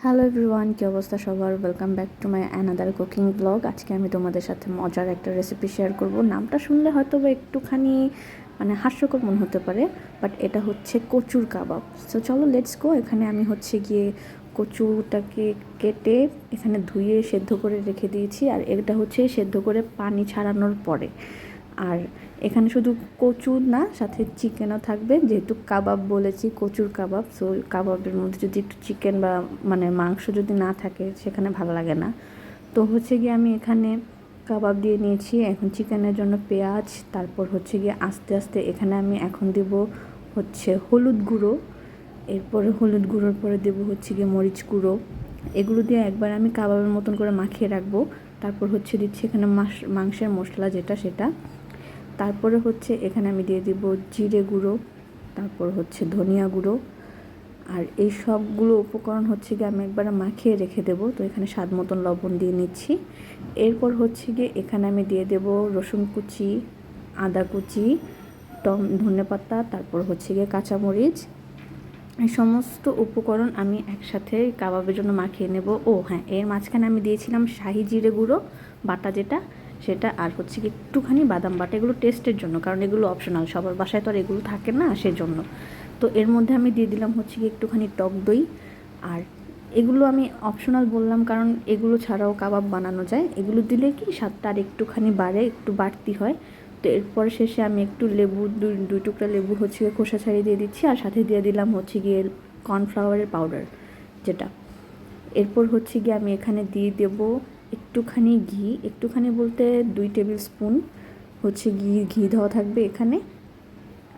Hello everyone, কী অবস্থা সবার? Welcome back to my another cooking blog. আজকে আমি তোমাদের সাথে মজার একটা রেসিপি শেয়ার করব। নামটা শুনলে হয়তো বা একটুখানি হাস্যকর মনে হতে পারে, বাট এটা হচ্ছে কচুর কাবাব। সো চলো লেটস গো। এখানে আমি হচ্ছে গিয়ে কচুটাকে কেটে এখানে ধুয়ে সেদ্ধ করে রেখে দিয়েছি, আর এটা হচ্ছে সেদ্ধ করে পানি ছাড়ানোর পরে। আর এখানে শুধু কচু না, সাথে চিকেনও থাকবে, যেহেতু কাবাব বলেছি, কচুর কাবাব। সো কাবাবের মধ্যে যদি একটু চিকেন বা মাংস যদি না থাকে সেখানে ভালো লাগে না। তো হচ্ছে গিয়ে আমি এখানে কাবাব দিয়ে নিয়েছি। এখন চিকেনের জন্য পেঁয়াজ, তারপর হচ্ছে গিয়ে আস্তে আস্তে এখানে আমি এখন দেব হচ্ছে হলুদ গুঁড়ো, এরপরে হলুদ গুঁড়োর পরে দেবো হচ্ছে গিয়ে মরিচ গুঁড়ো। এগুলো দিয়ে একবার আমি কাবাবের মতন করে মাখিয়ে রাখবো। তারপর হচ্ছে দিচ্ছি এখানে মাংসের মশলা সেটা। তারপরে হচ্ছে এখানে আমি দিয়ে দিব জিরে গুঁড়ো, তারপর হচ্ছে ধনিয়া গুঁড়ো। আর এই সবগুলো উপকরণ হচ্ছে গিয়ে আমি একবার মাখিয়ে রেখে দেবো। তো এখানে স্বাদ মতন লবণ দিয়ে নিচ্ছি। এরপর হচ্ছে গিয়ে এখানে আমি দিয়ে দেব রসুন কুচি, আদা কুচি, ধনেপাতা, তারপর হচ্ছে গিয়ে কাঁচামরিচ। এই সমস্ত উপকরণ আমি একসাথে কাবাবের জন্য মাখিয়ে নেব। ও হ্যাঁ, এর মাঝখানে আমি দিয়েছিলাম শাহি জিরে গুঁড়ো বাটা সেটা, আর হচ্ছে কি একটুখানি বাদাম বাটা। এগুলো টেস্টের জন্য, কারণ এগুলো অপশনাল, সবার বাসায় তো আর এগুলো থাকে না, সেজন্য। তো এর মধ্যে আমি দিয়ে দিলাম হচ্ছে কি একটুখানি টক দই। আর এগুলো আমি অপশনাল বললাম কারণ এগুলো ছাড়াও কাবাব বানানো যায়। এগুলো দিলে কি স্বাদটা আর একটুখানি বাড়ে, একটু বাড়তি হয়। তো এরপর শেষে আমি একটু লেবু, দুই টুকরা লেবু হচ্ছে গিয়ে খোসা ছাড়িয়ে দিয়ে দিচ্ছি, আর সাথে দিয়ে দিলাম হচ্ছে গিয়ে কর্নফ্লাওয়ারের পাউডার যেটা। এরপর হচ্ছে গিয়ে আমি এখানে দিয়ে দেব একটুখানি ঘি, একটুখানি বলতে 2 টেবিল স্পুন হচ্ছে ঘি দেওয়া থাকবে এখানে।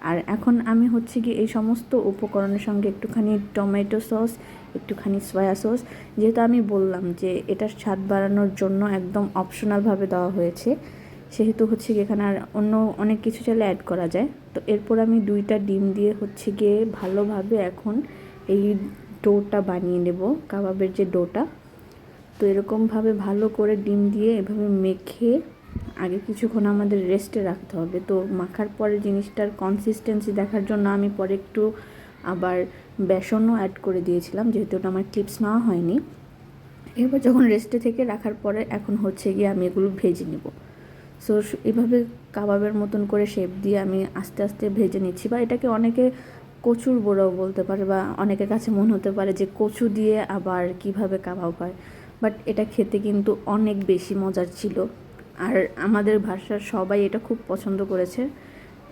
আর এখন আমি হচ্ছে গিয়ে এই সমস্ত উপকরণের সঙ্গে একটুখানি টমেটো সস, একটুখানি সয়া সস, যেহেতু আমি বললাম যে এটার স্বাদ বাড়ানোর জন্য একদম অপশনালভাবে দেওয়া হয়েছে, সেহেতু হচ্ছে গিয়ে এখানে আর অন্য অনেক কিছু চাইলে অ্যাড করা যায়। তো এরপর আমি 2টা ডিম দিয়ে হচ্ছে গিয়ে ভালোভাবে এখন এই ডোটা বানিয়ে নেব, কাবাবের যে ডোটা। তো এরকমভাবে ভালো করে ডিম দিয়ে এভাবে মেখে আগে কিছুক্ষণ আমাদের রেস্টে রাখতে হবে। তো মাখার পরে জিনিসটার কনসিস্টেন্সি দেখার জন্য আমি পরে একটু আবার বেসনও অ্যাড করে দিয়েছিলাম, যেহেতু ওটা আমার টিপস নেওয়া হয়নি। এবার যখন রেস্টে থেকে রাখার পরে এখন হচ্ছে গিয়ে আমি এগুলো ভেজে নেব। সো এভাবে কাবাবের মতন করে শেপ দিয়ে আমি আস্তে আস্তে ভেজে নিচ্ছি। বা এটাকে অনেকে কচুর বড়াও বলতে পারে, বা অনেকের কাছে মনে হতে পারে যে কচু দিয়ে আবার কিভাবে কাবাব হয়, বাট এটা খেতে কিন্তু অনেক বেশি মজার ছিল। আর আমাদের ভাষার সবাই এটা খুব পছন্দ করেছে।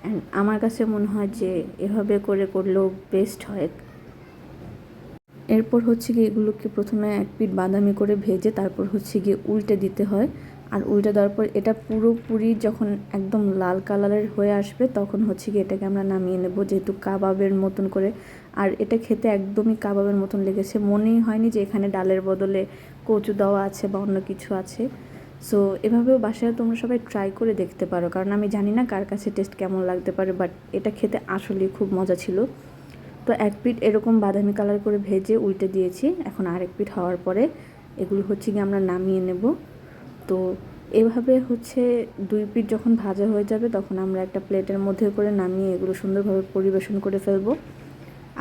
অ্যান্ড আমার কাছে মনে হয় যে এভাবে করলেও বেস্ট হয়। এরপর হচ্ছে গিয়ে এগুলোকে প্রথমে এক পিঠ বাদামি করে ভেজে তারপর হচ্ছে গিয়ে উল্টে দিতে হয়। আর উল্টে দেওয়ার পর এটা পুরোপুরি যখন একদম লাল কালারের হয়ে আসবে তখন হচ্ছে গিয়ে এটাকে আমরা নামিয়ে নেব, যেহেতু কাবাবের মতন করে। আর এটা খেতে একদমই কাবাবের মতন লেগেছে, মনেই হয়নি যে এখানে ডালের বদলে কচু দেওয়া আছে বা অন্য কিছু আছে। সো এভাবেও বাসায় তোমরা সবাই ট্রাই করে দেখতে পারো, কারণ আমি জানি না কার কাছে টেস্ট কেমন লাগতে পারে, বাট এটা খেতে আসলেই খুব মজা ছিল। তো এক পিঠ এরকম বাদামি কালার করে ভেজে উল্টে দিয়েছি। এখন আরেক পিঠ হওয়ার পরে এগুলো হচ্ছে গিয়ে আমরা নামিয়ে নেব। তো এভাবে হচ্ছে 2 পিঠ যখন ভাজা হয়ে যাবে তখন আমরা একটা প্লেটের মধ্যে করে নামিয়ে এগুলো সুন্দরভাবে পরিবেশন করে ফেলবো।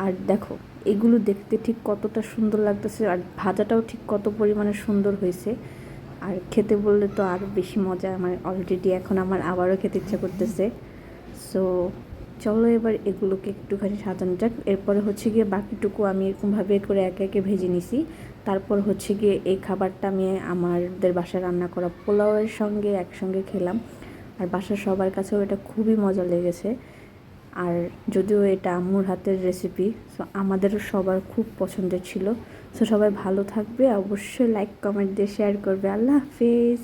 আর দেখো এগুলো দেখতে ঠিক কতটা সুন্দর লাগতেছে, আর ভাজাটাও ঠিক কত পরিমাণে সুন্দর হয়েছে। আর খেতে বললে তো আরও বেশি মজা, আমার অলরেডি এখন আমার আবারও খেতে ইচ্ছা করতেছে। সো চলো এবার এগুলোকে একটুখানি সাজানো যাক। এরপরে হচ্ছে গিয়ে বাকিটুকু আমি এরকমভাবে করে একে একে ভেজে নিছি। তারপর হচ্ছে গিয়ে এই খাবারটা আমি আমাদের বাসায় রান্না করা পোলাওয়ের সঙ্গে একসঙ্গে খেলাম। আর বাসার সবার কাছেও এটা খুবই মজা লেগেছে। আর যদিও এটা আম্মুর হাতের রেসিপি, সো আমাদেরও সবার খুব পছন্দের ছিল। সো সবাই ভালো থাকবে, অবশ্যই লাইক কমেন্ট দিয়ে শেয়ার করবে। আল্লাহ হাফেজ।